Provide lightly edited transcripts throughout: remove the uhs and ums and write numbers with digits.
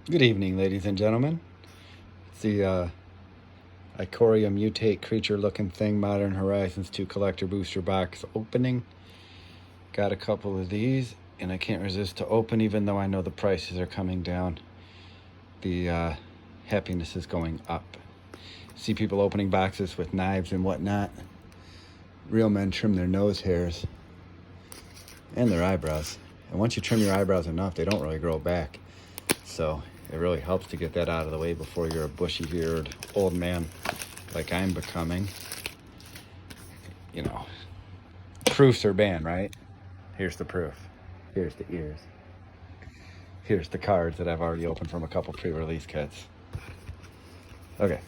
Good evening, ladies and gentlemen. It's the Ikoria Mutate creature looking thing, Modern Horizons 2 collector booster box opening. Got a couple of these, and I can't resist to open even though I know the prices are coming down. The happiness is going up. See people opening boxes with knives and whatnot. Real men trim their nose hairs and their eyebrows. And once you trim your eyebrows enough, they don't really grow back. So it really helps to get that out of the way before you're a bushy-eared old man like I'm becoming. You know, proofs are banned, right? Here's the proof. Here's the ears. Here's the cards that I've already opened from a couple pre-release kits. Okay.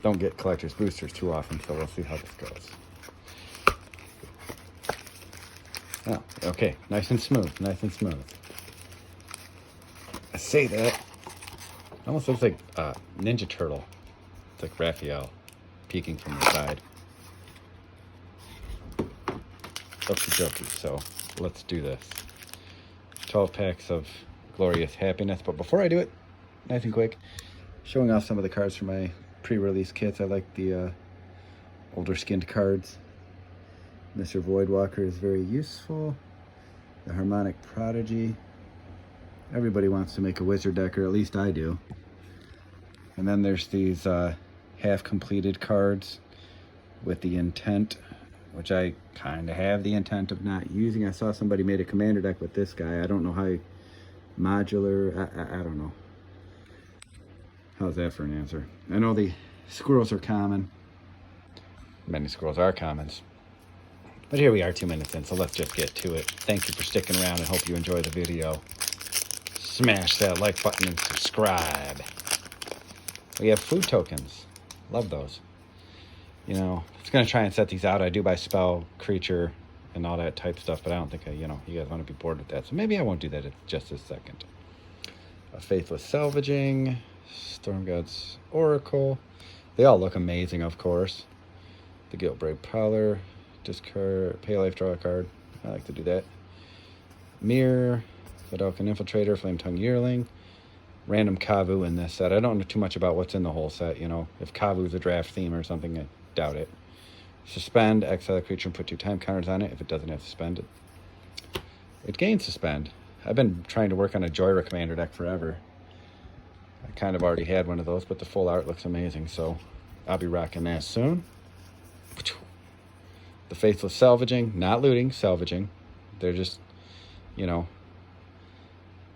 Don't get collector's boosters too often, so we'll see how this goes. Oh, okay. Nice and smooth. Nice and smooth. I say that. It almost looks like a Ninja Turtle. It's like Raphael peeking from the side. Okie dokie. So let's do this. 12 packs of glorious happiness. But before I do it, nice and quick, showing off some of the cards from my pre-release kits. I like the older skinned cards. Mr. Voidwalker is very useful. The Harmonic Prodigy. Everybody wants to make a wizard deck, or at least I do. And then there's these half-completed cards with the intent, which I kind of have the intent of not using. I saw somebody made a commander deck with this guy. I don't know how modular, I don't know. How's that for an answer? I know the squirrels are common. Many squirrels are commons. But here we are 2 minutes in, so let's just get to it. Thank you for sticking around and hope you enjoy the video. Smash that like button and subscribe. We have food tokens. Love those. You know, I was going to try and set these out. I do by spell, creature, and all that type stuff, but I don't think you guys want to be bored with that. So maybe I won't do that in just a second. A Faithless Salvaging, Storm God's Oracle. They all look amazing, of course. The Guilt-Brave Prowler, discard, pay life, draw a card. I like to do that. Mirror, Vidalcan Infiltrator, Flame Tongue Yearling, random Kavu in this set. I don't know too much about what's in the whole set, you know. If Kavu's a draft theme or something, I doubt it. Suspend, exile a creature and put 2 time counters on it. If it doesn't have Suspend, it gains Suspend. I've been trying to work on a Joyra commander deck forever. I kind of already had one of those, but the full art looks amazing, so I'll be rocking that soon. The Faithless Salvaging, not looting, salvaging. They're just, you know,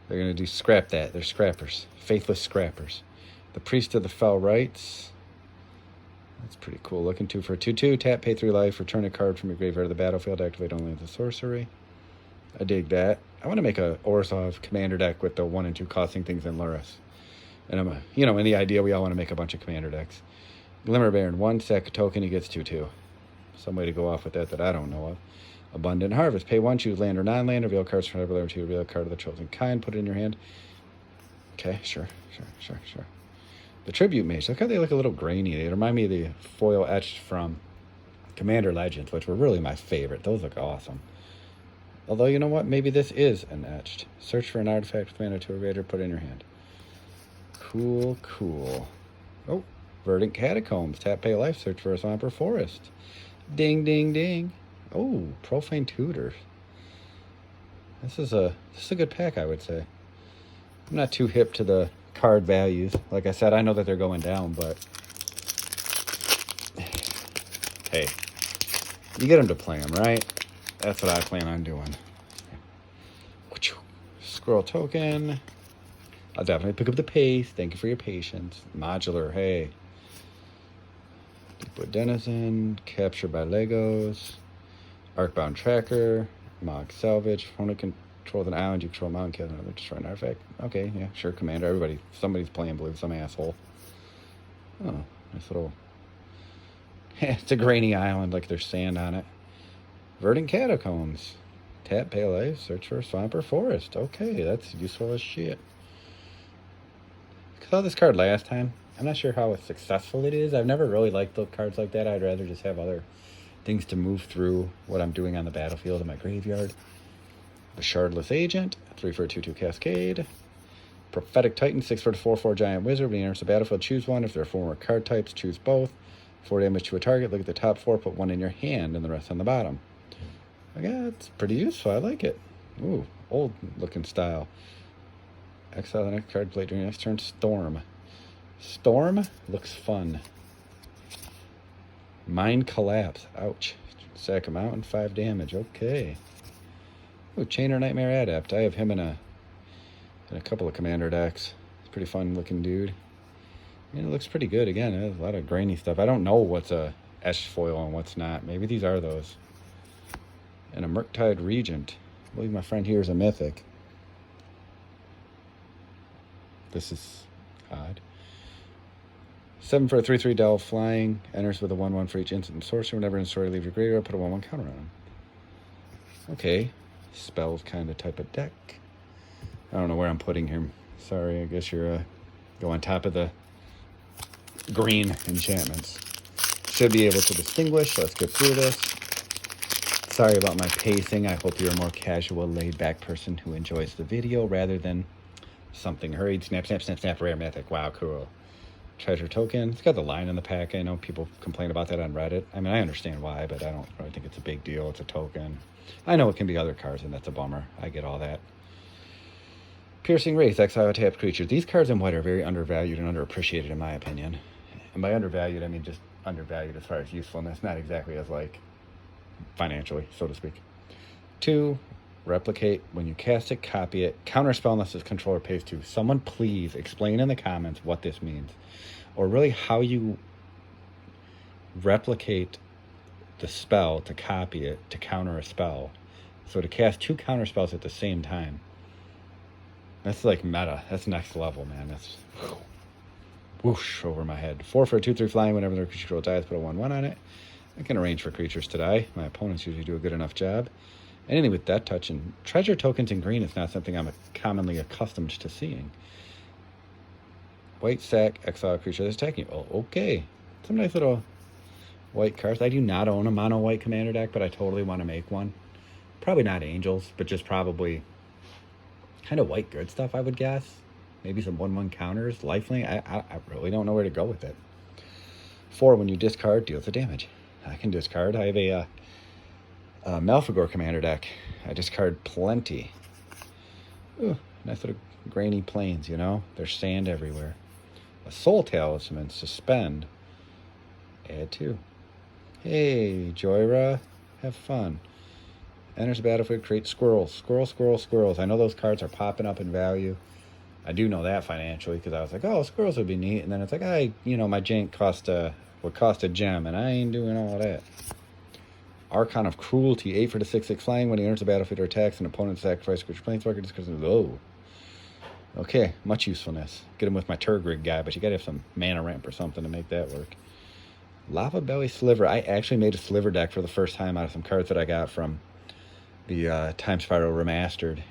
they're going to do scrap that. They're scrappers. Faithless scrappers. The Priest of the Fell Rites. That's pretty cool looking. 2 for a 2/2. Tap, pay 3 life. Return a card from your graveyard to the battlefield. Activate only as a sorcery. I dig that. I want to make a Orzhov commander deck with the 1 and 2 costing things in Luris. And I'm in the idea we all want to make a bunch of commander decks. Glimmer Baron, 1 sack a token. He gets 2/2. Some way to go off with that I don't know of. Abundant Harvest. Pay 1, choose land or non-land. Reveal cards from every layer 2. Reveal a card of the chosen kind. Put it in your hand. Okay, sure. The Tribute Mage. Look how they look a little grainy. They remind me of the foil etched from Commander Legends, which were really my favorite. Those look awesome. Although, you know what? Maybe this is an etched. Search for an artifact with mana 2 or greater. Put it in your hand. Cool. Oh, Verdant Catacombs. Tap, pay life. Search for a swamp or forest. Ding, ding, ding. Oh, Profane Tutors. This is a good pack, I would say. I'm not too hip to the card values. Like I said, I know that they're going down, but hey, you get them to play them, right? That's what I plan on doing. Scroll token. I'll definitely pick up the pace. Thank you for your patience. Modular, hey. Deepwood Denizen. Captured by Legos. Arcbound Tracker, Mog Salvage. Opponent controls an island, you control a mountain, kill another, destroy an artifact. Okay, yeah, sure, Commander. Somebody's playing blue, some asshole. Oh, nice little... it's a grainy island, like there's sand on it. Verdant Catacombs. Tap, pay life, search for a swamp or forest. Okay, that's useful as shit. I saw this card last time. I'm not sure how successful it is. I've never really liked those cards like that. I'd rather just have other things to move through what I'm doing on the battlefield in my graveyard. The Shardless Agent, 3 for a 2/2 Cascade. Prophetic Titan, 6 for the 4/4 giant wizard. When he enters the battlefield, choose one. If there are 4 more card types, choose both. 4 damage to a target. Look at the top 4, put 1 in your hand, and the rest on the bottom. Okay, it's pretty useful. I like it. Ooh, old looking style. Exile the next card, play during next turn. Storm. Storm looks fun. Mind Collapse. Ouch. Sack him out and 5 damage. Okay. Ooh, Chainer Nightmare Adept. I have him in a couple of commander decks. It's a pretty fun looking dude. And it looks pretty good. Again, there's a lot of grainy stuff. I don't know what's a Esh foil and what's not. Maybe these are those. And a Murktide Regent. I believe my friend here is a mythic. This is odd. 7 for a 3/3 Delve flying. Enters with a 1/1 for each instant and sorcery. Whenever in story leave your graveyard, put a 1/1 counter on him. Okay. Spells kind of type of deck. I don't know where I'm putting him. Sorry, I guess you're go on top of the green enchantments. Should be able to distinguish. Let's get through this. Sorry about my pacing. I hope you're a more casual, laid-back person who enjoys the video rather than something hurried. Snap, snap, snap, snap, rare mythic. Wow, cool. Treasure token. It's got the line in the pack. I know people complain about that on Reddit. I mean, I understand why, but I don't really think it's a big deal. It's a token. I know it can be other cards, and that's a bummer. I get all that. Piercing Wraith, exile a tapped creature. These cards in white are very undervalued and underappreciated in my opinion. And by undervalued, I mean just undervalued as far as usefulness, not exactly as like financially, so to speak. 2, replicate. When you cast it, copy it. Counterspell unless its controller pays 2. Someone please explain in the comments what this means. Or really how you replicate the spell to copy it to counter a spell. So to cast 2 counterspells at the same time. That's like meta. That's next level, man. That's whoosh over my head. 4 for a 2/3 flying. Whenever their creature control dies, put a 1/1 on it. I can arrange for creatures to die. My opponents usually do a good enough job. Anything with that touch and treasure tokens in green is not something I'm commonly accustomed to seeing. White sack, exile creature that's attacking you. Oh, okay. Some nice little white cards. I do not own a mono white commander deck, but I totally want to make one. Probably not angels, but just probably kind of white good stuff, I would guess. Maybe some 1/1 counters, lifelink. I really don't know where to go with it. 4, when you discard, deals the damage. I can discard. I have a Malfagor commander deck. I discard plenty. Ooh, nice little grainy plains, you know? There's sand everywhere. A Soul Talisman, suspend. Add 2. Hey, Joyra, have fun. Enters the battlefield, create squirrels. Squirrel, squirrel, squirrels. I know those cards are popping up in value. I do know that financially because I was like, oh, squirrels would be neat. And then it's like, my jank would cost a gem, and I ain't doing all that. Archon of Cruelty, 8 for the 6/6 flying. When he enters the battlefield or attacks, an opponent sacrifices creature planeswalker. Just because of okay, much usefulness. Get him with my Turgrig guy, but you gotta have some mana ramp or something to make that work. Lava Belly Sliver. I actually made a Sliver deck for the first time out of some cards that I got from the Time Spiral Remastered.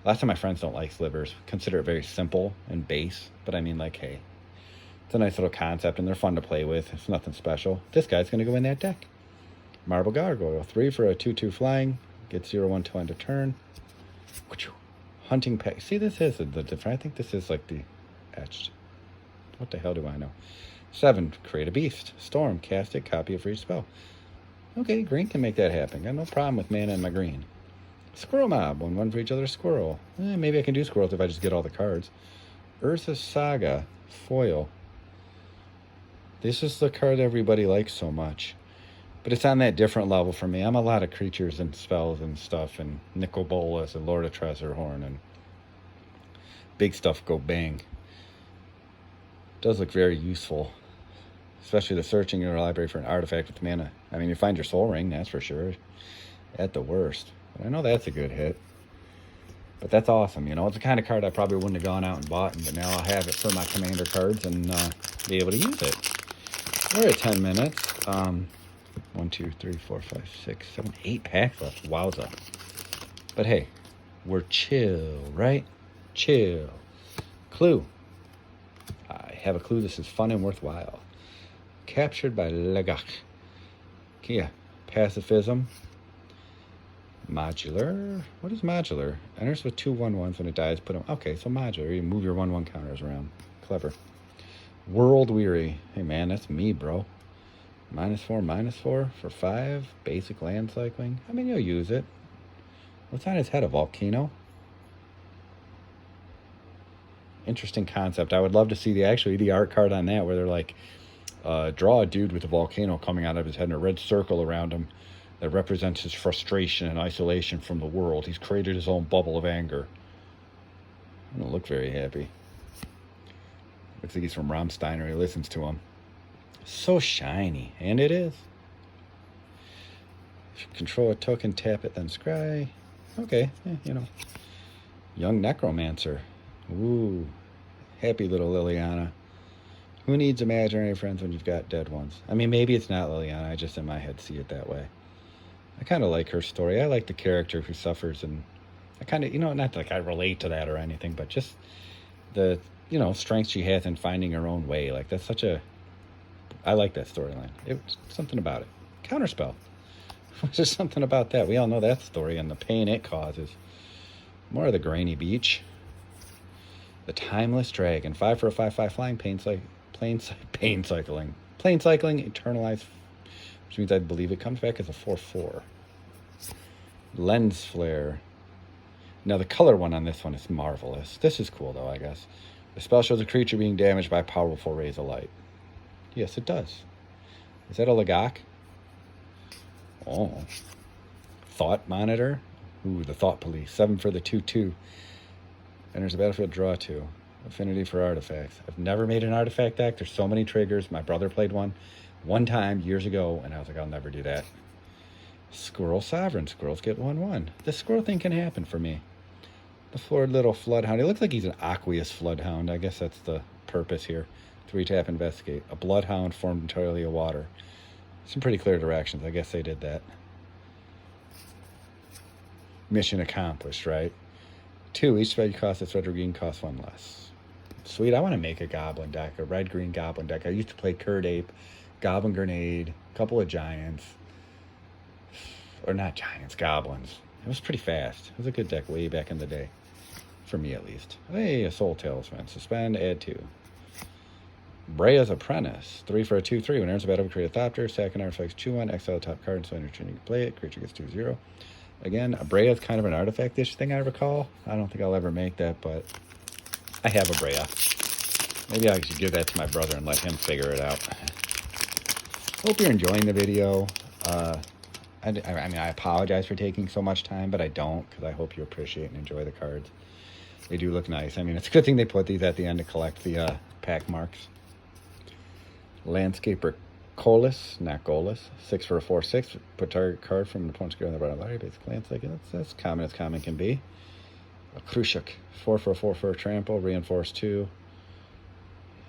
Lots of my friends don't like slivers. Consider it very simple and base, but I mean, like, hey, it's a nice little concept and they're fun to play with. It's nothing special. This guy's going to go in that deck. Marble Gargoyle, 3 for a 2/2 flying. Gets 0/1 till end of turn. Hunting Pack. See, this is the different. I think this is like the etched. What the hell do I know? 7, create a beast. Storm, cast it, copy it for each spell. Okay, green can make that happen. Got no problem with mana in my green. Squirrel Mob, 1/1 for each other squirrel. Maybe I can do squirrels if I just get all the cards. Ursa Saga, foil. This is the card everybody likes so much. But it's on that different level for me. I'm a lot of creatures and spells and stuff, and Nicol Bolas and Lord of Treasurehorn, and big stuff go bang. Does look very useful. Especially the searching in your library for an artifact with mana. I mean, you find your Soul Ring, that's for sure. At the worst. But I know that's a good hit. But that's awesome, you know. It's the kind of card I probably wouldn't have gone out and bought, but now I'll have it for my commander cards and be able to use it. We're at 10 minutes. 1, 2, 3, 4, 5, 6, 7, 8 packs left. Wowza. But hey, we're chill, right? Chill. Clue. I have a clue this is fun and worthwhile. Captured by Legach. Yeah, pacifism. Modular. What is modular? Enters with 2/1/1s. When it dies, put them. Okay, so modular. You move your 1/1 counters around. Clever. World Weary. Hey man, that's me, bro. -4/-4 for 5. Basic land cycling. I mean, you'll use it. What's on his head? A volcano? Interesting concept. I would love to see the art card on that where they're like, draw a dude with a volcano coming out of his head and a red circle around him that represents his frustration and isolation from the world. He's created his own bubble of anger. I don't look very happy. Looks like he's from Rammstein, or he listens to him. So shiny, and it is. Control a token, tap it, then scry. Okay, you know. Young Necromancer. Ooh, happy little Liliana. Who needs imaginary friends when you've got dead ones? I mean, maybe it's not Liliana. I just in my head see it that way. I kind of like her story. I like the character who suffers, and I kind of, not like I relate to that or anything, but just the, strength she has in finding her own way. Like, that's such a, I like that storyline. It's something about it. Counterspell. There's something about that. We all know that story and the pain it causes. More of the Grainy Beach. The Timeless Dragon. 5 for a 5/5 flying. Pain cycling. Plane cycling. Eternalized. Which means I believe it comes back as a 4/4. Lens Flare. Now the color one on this one is marvelous. This is cool though, I guess. The spell shows a creature being damaged by powerful rays of light. Yes, it does. Is that a Lagak? Oh. Thought Monitor. Ooh, the Thought Police. 7 for the 2/2. Enters the battlefield, draw 2. Affinity for artifacts. I've never made an artifact deck. There's so many triggers. My brother played one time years ago, and I was like, I'll never do that. Squirrel Sovereign. Squirrels get 1/1. This squirrel thing can happen for me. The Florid Little Floodhound. It looks like he's an aqueous Floodhound. I guess that's the purpose here. 3-tap investigate. A Bloodhound formed entirely of water. Some pretty clear directions. I guess they did that. Mission accomplished, right? 2. Each spell you cost that's red or green costs 1 less. Sweet. I want to make a goblin deck, a red-green goblin deck. I used to play Curd Ape, Goblin Grenade, a couple of giants. Or not giants, goblins. It was pretty fast. It was a good deck way back in the day. For me, at least. Hey, a Soul Talisman. Suspend, add 2. Brea's Apprentice. 3 for a 2/3. When it enters the battle, create a Thopter. Sack an artifact, chew 1. Exile the top card, and so your turn you can play it. Creature gets 2/0. Again, a Brea is kind of an artifact-ish thing, I recall. I don't think I'll ever make that, but I have a Brea. Maybe I should give that to my brother and let him figure it out. Hope you're enjoying the video. I mean, I apologize for taking so much time, but I don't, because I hope you appreciate and enjoy the cards. They do look nice. I mean, it's a good thing they put these at the end to collect the pack marks. Landscaper Colas, not Golas. 6 for a 4/6. Put target card from the opponent's grid on the bottom line. Basic land cycle. That's common as common can be. A Krushuk. 4 for a 4/4 trample. Reinforce 2.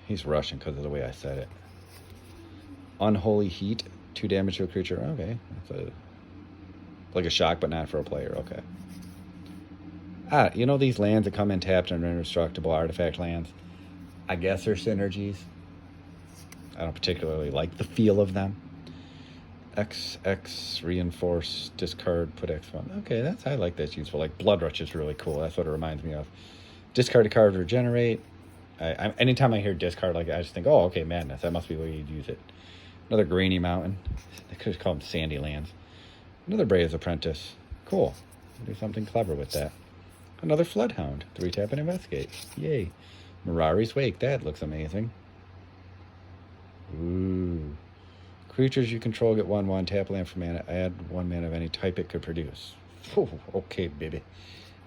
He's Russian because of the way I said it. Unholy Heat. 2 damage to a creature. Okay. That's like a shock, but not for a player. Okay. These lands that come in tapped and are indestructible artifact lands. I guess they're synergies. I don't particularly like the feel of them. XX, reinforce, discard, put X1. Okay, I like that's useful. Like Blood Rush is really cool. That's what it reminds me of. Discard a card, regenerate. Anytime I hear discard, I just think, oh, okay, madness. That must be where you'd use it. Another Grainy Mountain. They could have called them Sandy Lands. Another Brea's Apprentice. Cool. Do something clever with that. Another Floodhound. 3-tap and investigate. Yay. Mirari's Wake. That looks amazing. Ooh. Creatures you control get 1/1. Tap land for mana. Add 1 mana of any type it could produce. Ooh, okay, baby. You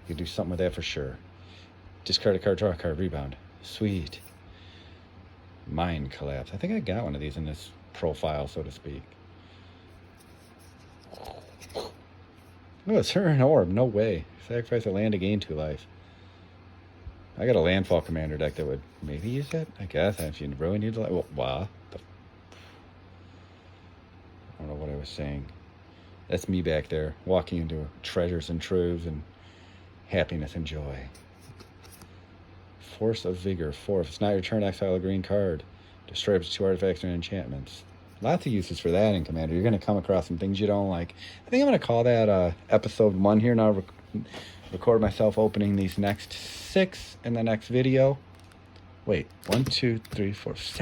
could do something with that for sure. Discard a card, draw a card, rebound. Sweet. Mind Collapse. I think I got one of these in this profile, so to speak. Oh, it's her an orb. No way. Sacrifice a land to gain 2 life. I got a Landfall Commander deck that would maybe use that. I guess if you really need to. Well, wow. I don't know what I was saying. That's me back there, walking into treasures and troves and happiness and joy. Force of Vigor. 4. If it's not your turn, exile a green card. Destroy up to 2 artifacts and enchantments. Lots of uses for that in Commander. You're going to come across some things you don't like. I think I'm going to call that episode 1 here. Now record myself opening these next 6 in the next video. Wait, 1, 2, 3, 4, 7.